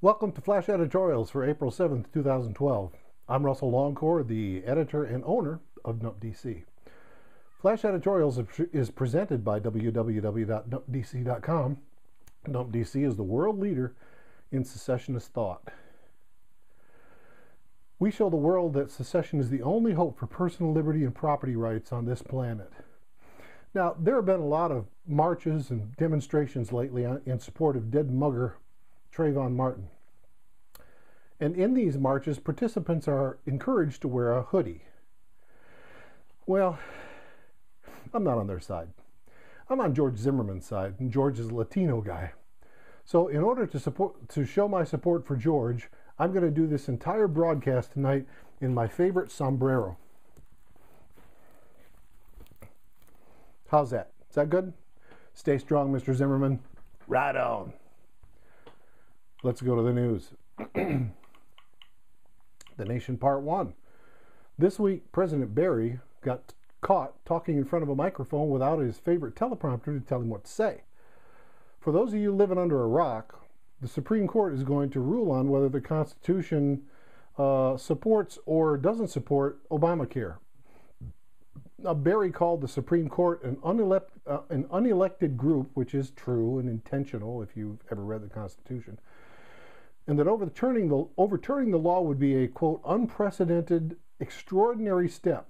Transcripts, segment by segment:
Welcome to Flash Editorials for April 7th, 2012. I'm Russell Longcore, the editor and owner of NUPDC. Flash Editorials is presented by www.nupdc.com. NUPDC is the world leader in secessionist thought. We show the world that secession is the only hope for personal liberty and property rights on this planet. Now, there have been a lot of marches and demonstrations lately in support of dead mugger Trayvon Martin. And in these marches, participants are encouraged to wear a hoodie. Well, I'm not on their side. I'm on George Zimmerman's side, and George is a Latino guy. So in order to show my support for George, I'm going to do this entire broadcast tonight in my favorite sombrero. How's that? Is that good? Stay strong, Mr. Zimmerman. Right on. Let's go to the news. The Nation Part 1. This week, President Barry got caught talking in front of a microphone without his favorite teleprompter to tell him what to say. For those of you living under a rock, the Supreme Court is going to rule on whether the Constitution supports or doesn't support Obamacare. Now, Barry called the Supreme Court an unelected group, which is true and intentional if you've ever read the Constitution, and that overturning the law would be a, quote, unprecedented, extraordinary step,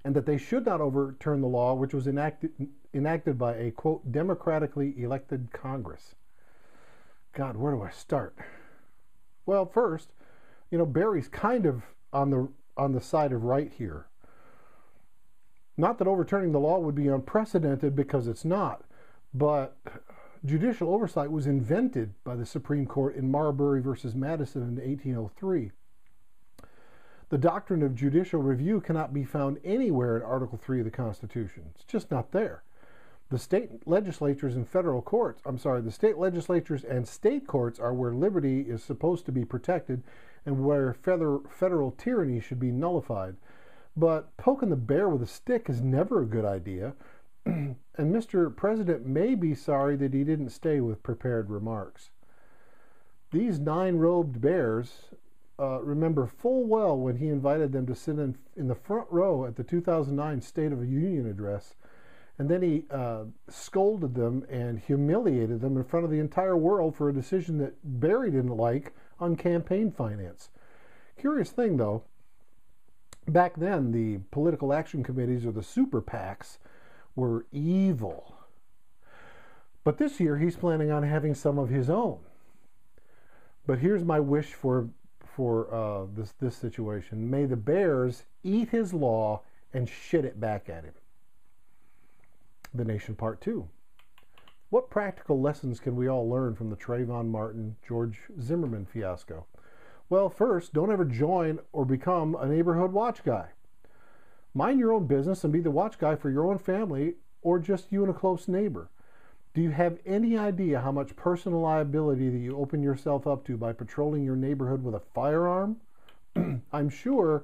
and that they should not overturn the law which was enacted by a, quote, democratically elected Congress. God, where do I start? Well, first, Barry's kind of on the side of right here. Not that overturning the law would be unprecedented, because it's not, but judicial oversight was invented by the Supreme Court in Marbury versus Madison in 1803. The doctrine of judicial review cannot be found anywhere in Article 3 of the Constitution. It's just not there. The state legislatures and the state legislatures and state courts are where liberty is supposed to be protected and where federal tyranny should be nullified. But poking the bear with a stick is never a good idea. And Mr. President may be sorry that he didn't stay with prepared remarks. These nine-robed bears remember full well when he invited them to sit in the front row at the 2009 State of the Union address, and then he scolded them and humiliated them in front of the entire world for a decision that Barry didn't like on campaign finance. Curious thing, though, back then the political action committees, or the super PACs, were evil. But this year he's planning on having some of his own. But here's my wish for this situation. May the bears eat his law and shit it back at him. The Nation Part 2. What practical lessons can we all learn from the Trayvon Martin, George Zimmerman fiasco? Well, first, don't ever join or become a neighborhood watch guy. Mind your own business and be the watch guy for your own family or just you and a close neighbor. Do you have any idea how much personal liability that you open yourself up to by patrolling your neighborhood with a firearm? I'm sure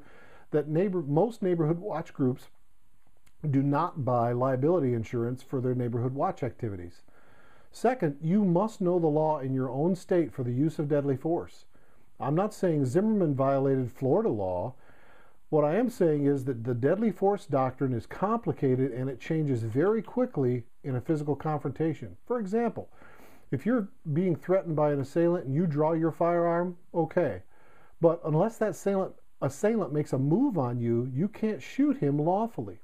that most neighborhood watch groups do not buy liability insurance for their neighborhood watch activities. Second, you must know the law in your own state for the use of deadly force. I'm not saying Zimmerman violated Florida law. What I am saying is that the deadly force doctrine is complicated and it changes very quickly in a physical confrontation. For example, if you're being threatened by an assailant and you draw your firearm, okay. But unless that assailant makes a move on you, you can't shoot him lawfully.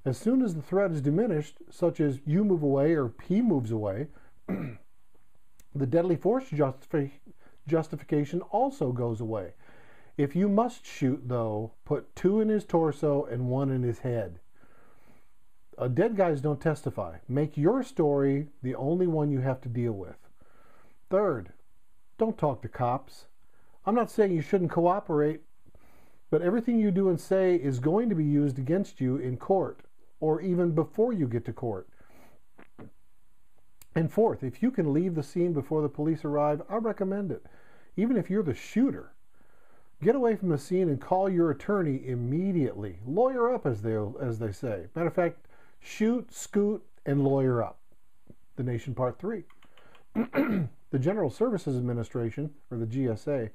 As soon as the threat is diminished, such as you move away or he moves away, the deadly force justification also goes away. If you must shoot, though, put 2 in his torso and 1 in his head. Dead guys don't testify. Make your story the only one you have to deal with. Third, don't talk to cops. I'm not saying you shouldn't cooperate, but everything you do and say is going to be used against you in court, or even before you get to court. And fourth, if you can leave the scene before the police arrive, I recommend it. Even if you're the shooter. Get away from the scene and call your attorney immediately. Lawyer up, as they say. Matter of fact, shoot, scoot, and lawyer up. The Nation Part 3. The General Services Administration, or the GSA,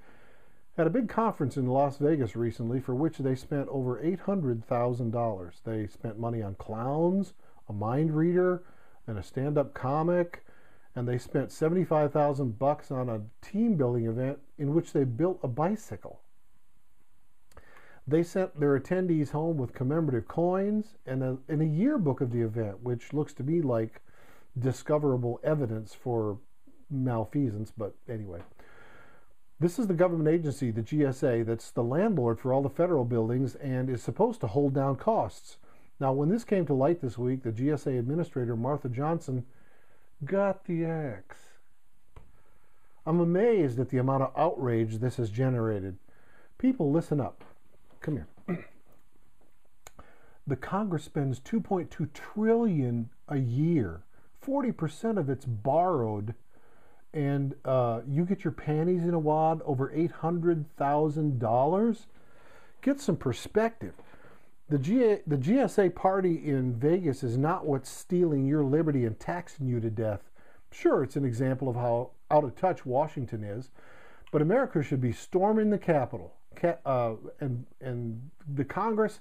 had a big conference in Las Vegas recently for which they spent over $800,000. They spent money on clowns, a mind reader, and a stand-up comic, and they spent $75,000 on a team building event in which they built a bicycle. They sent their attendees home with commemorative coins and a yearbook of the event, which looks to me like discoverable evidence for malfeasance, but anyway. This is the government agency, the GSA, that's the landlord for all the federal buildings and is supposed to hold down costs. Now, when this came to light this week, the GSA administrator, Martha Johnson, got the axe. I'm amazed at the amount of outrage this has generated. People, listen up. Come here. The Congress spends $2.2 trillion a year. 40% of it's borrowed, and you get your panties in a wad over $800,000? Get some perspective. The GSA party in Vegas is not what's stealing your liberty and taxing you to death. Sure, it's an example of how out of touch Washington is, but America should be storming the Capitol. And the Congress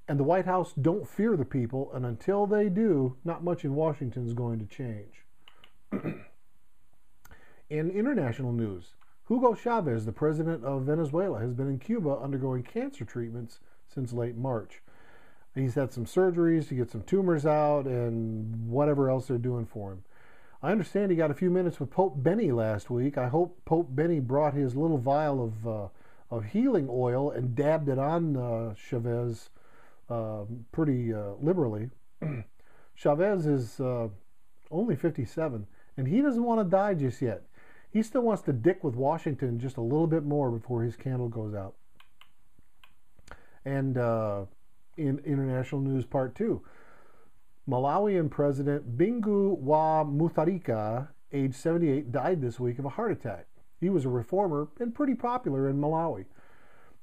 and the White House don't fear the people, and until they do, not much in Washington is going to change. In international news, Hugo Chavez, the president of Venezuela, has been in Cuba undergoing cancer treatments since late March. He's had some surgeries to get some tumors out and whatever else they're doing for him. I understand he got a few minutes with Pope Benny last week. I hope Pope Benny brought his little vial of healing oil and dabbed it on Chavez pretty liberally. Chavez is only 57, and he doesn't want to die just yet. He still wants to dick with Washington just a little bit more before his candle goes out. And in international news, part 2, Malawian President Bingu wa Mutharika, age 78, died this week of a heart attack. He was a reformer and pretty popular in Malawi.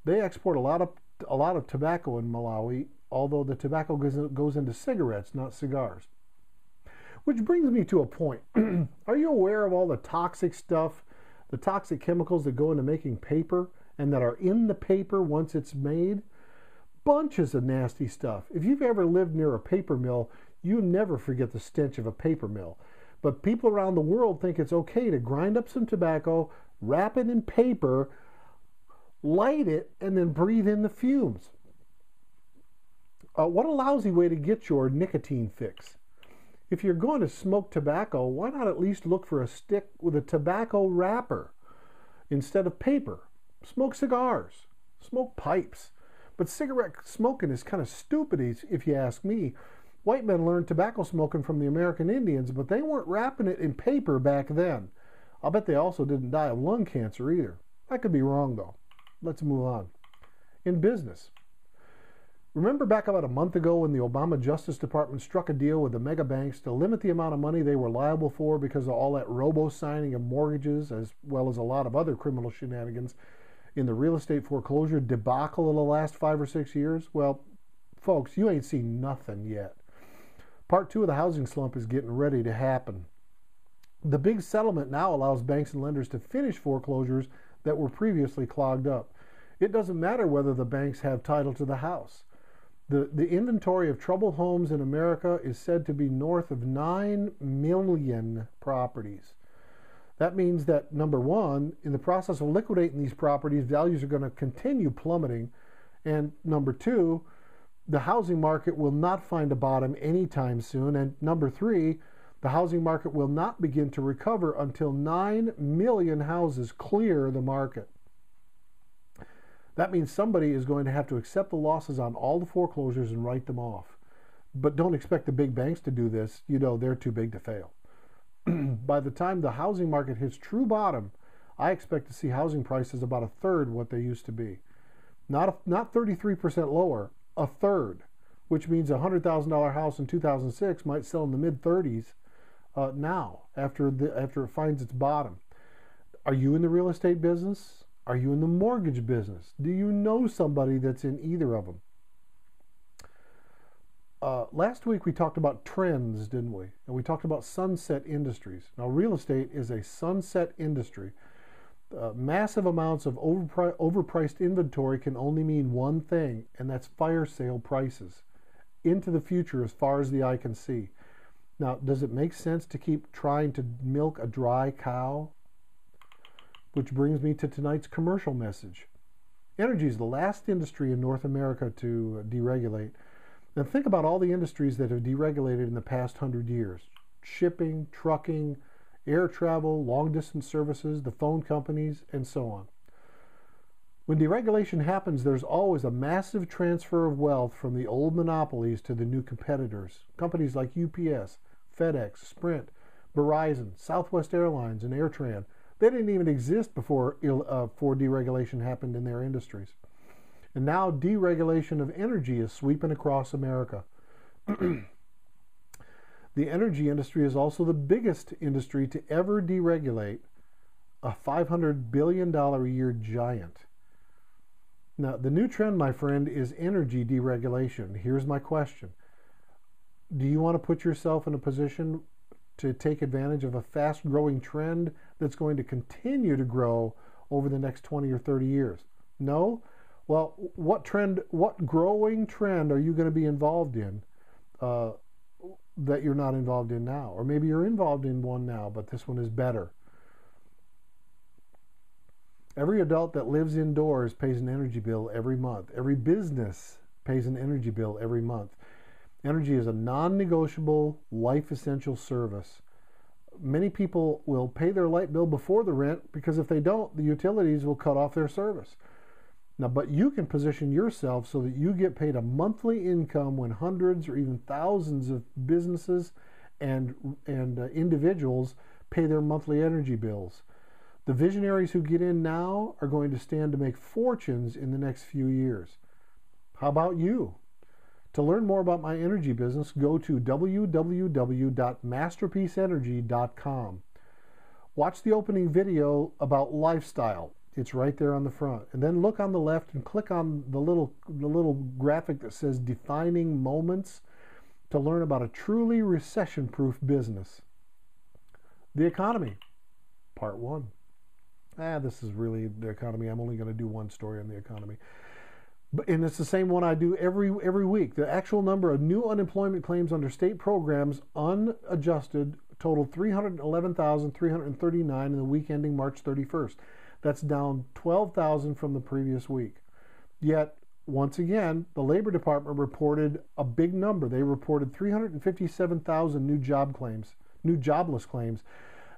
They export a lot of tobacco in Malawi, although the tobacco goes into cigarettes, not cigars. Which brings me to a point. Are you aware of all the toxic stuff, the toxic chemicals that go into making paper and that are in the paper once it's made? Bunches of nasty stuff. If you've ever lived near a paper mill, you never forget the stench of a paper mill. But people around the world think it's okay to grind up some tobacco, wrap it in paper, light it, and then breathe in the fumes. What a lousy way to get your nicotine fix. If you're going to smoke tobacco, why not at least look for a stick with a tobacco wrapper instead of paper? Smoke cigars, smoke pipes. But cigarette smoking is kind of stupid, if you ask me. White men learned tobacco smoking from the American Indians, but they weren't wrapping it in paper back then. I'll bet they also didn't die of lung cancer either. I could be wrong, though. Let's move on. In business. Remember back about a month ago when the Obama Justice Department struck a deal with the mega banks to limit the amount of money they were liable for because of all that robo-signing of mortgages, as well as a lot of other criminal shenanigans in the real estate foreclosure debacle of the last 5 or 6 years? Well, folks, you ain't seen nothing yet. Part 2 of the housing slump is getting ready to happen. The big settlement now allows banks and lenders to finish foreclosures that were previously clogged up. It doesn't matter whether the banks have title to the house. The inventory of troubled homes in America is said to be north of 9 million properties. That means that, number one, in the process of liquidating these properties, values are going to continue plummeting. And number two, the housing market will not find a bottom anytime soon. And number three, the housing market will not begin to recover until 9 million houses clear the market. That means somebody is going to have to accept the losses on all the foreclosures and write them off. But don't expect the big banks to do this. You know, they're too big to fail. By the time the housing market hits true bottom, I expect to see housing prices about a third what they used to be. Not 33% lower, a third, which means a $100,000 house in 2006 might sell in the mid-30s now, after it finds its bottom. Are you in the real estate business? Are you in the mortgage business? Do you know somebody that's in either of them? Last week we talked about trends, didn't we? And we talked about sunset industries. Now, real estate is a sunset industry. Massive amounts of overpriced inventory can only mean one thing, and that's fire sale prices into the future as far as the eye can see. Now, does it make sense to keep trying to milk a dry cow? Which brings me to tonight's commercial message. Energy is the last industry in North America to deregulate. And think about all the industries that have deregulated in the past 100 years. Shipping, trucking, air travel, long-distance services, the phone companies, and so on. When deregulation happens, there's always a massive transfer of wealth from the old monopolies to the new competitors. Companies like UPS, FedEx, Sprint, Verizon, Southwest Airlines, and AirTran. They didn't even exist before deregulation happened in their industries. And now deregulation of energy is sweeping across America. The energy industry is also the biggest industry to ever deregulate, a $500 billion a year giant. Now, the new trend, my friend, is energy deregulation. Here's my question. Do you want to put yourself in a position to take advantage of a fast-growing trend that's going to continue to grow over the next 20 or 30 years? No? Well, what growing trend are you going to be involved in that you're not involved in now? Or maybe you're involved in one now, but this one is better. Every adult that lives indoors pays an energy bill every month. Every business pays an energy bill every month. Energy is a non-negotiable, life-essential service. Many people will pay their light bill before the rent because if they don't, the utilities will cut off their service. Now, but you can position yourself so that you get paid a monthly income when hundreds or even thousands of businesses and individuals pay their monthly energy bills. The visionaries who get in now are going to stand to make fortunes in the next few years. How about you? To learn more about my energy business, go to www.masterpieceenergy.com. Watch the opening video about lifestyle. It's right there on the front. And then look on the left and click on the little graphic that says Defining Moments to learn about a truly recession-proof business. The economy, part 1. This is really the economy. I'm only going to do one story on the economy. And it's the same one I do every week. The actual number of new unemployment claims under state programs, unadjusted, totaled 311,339 in the week ending March 31st. That's down 12,000 from the previous week. Yet, once again, the Labor Department reported a big number. They reported 357,000 new jobless claims.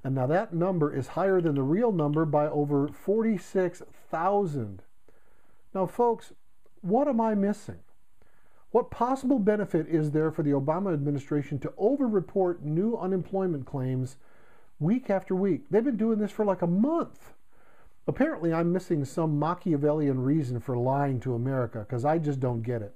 And now that number is higher than the real number by over 46,000. Now, folks, what am I missing? What possible benefit is there for the Obama administration to over-report new unemployment claims week after week? They've been doing this for like a month. Apparently, I'm missing some Machiavellian reason for lying to America because I just don't get it.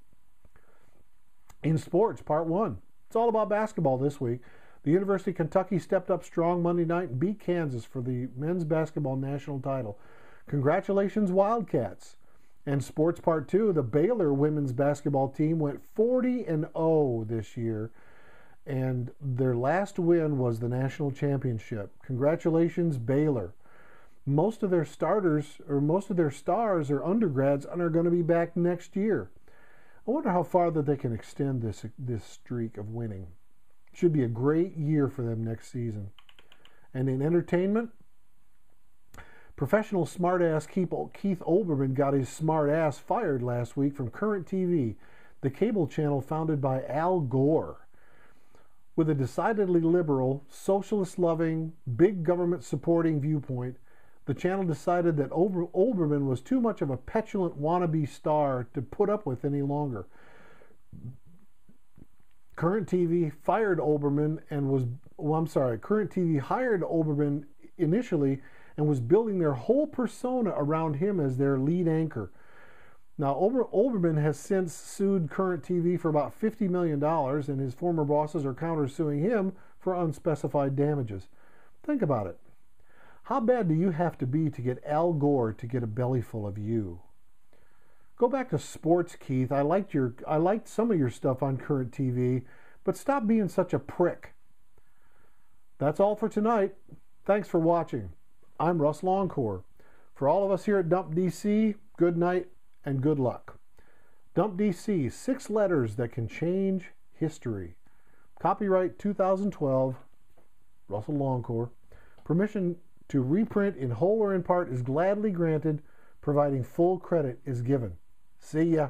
In sports, part 1. It's all about basketball this week. The University of Kentucky stepped up strong Monday night and beat Kansas for the men's basketball national title. Congratulations, Wildcats. And sports part 2, the Baylor women's basketball team went 40-0 this year, and their last win was the national championship. Congratulations, Baylor. Most of their stars are undergrads and are going to be back next year. I wonder how far that they can extend this streak of winning. Should be a great year for them next season. And in entertainment, professional smartass Keith Olbermann got his smartass fired last week from Current TV, the cable channel founded by Al Gore. With a decidedly liberal, socialist-loving, big government-supporting viewpoint, the channel decided that Olbermann was too much of a petulant wannabe star to put up with any longer. Current TV hired Olbermann initially and was building their whole persona around him as their lead anchor. Now, Olbermann has since sued Current TV for about $50 million, and his former bosses are countersuing him for unspecified damages. Think about it. How bad do you have to be to get Al Gore to get a bellyful of you? Go back to sports, Keith. I liked some of your stuff on current TV, but stop being such a prick. That's all for tonight. Thanks for watching. I'm Russ Longcore. For all of us here at Dump DC, good night and good luck. Dump DC, 6 letters that can change history. Copyright 2012, Russell Longcore. Permission to reprint in whole or in part is gladly granted, providing full credit is given. See ya.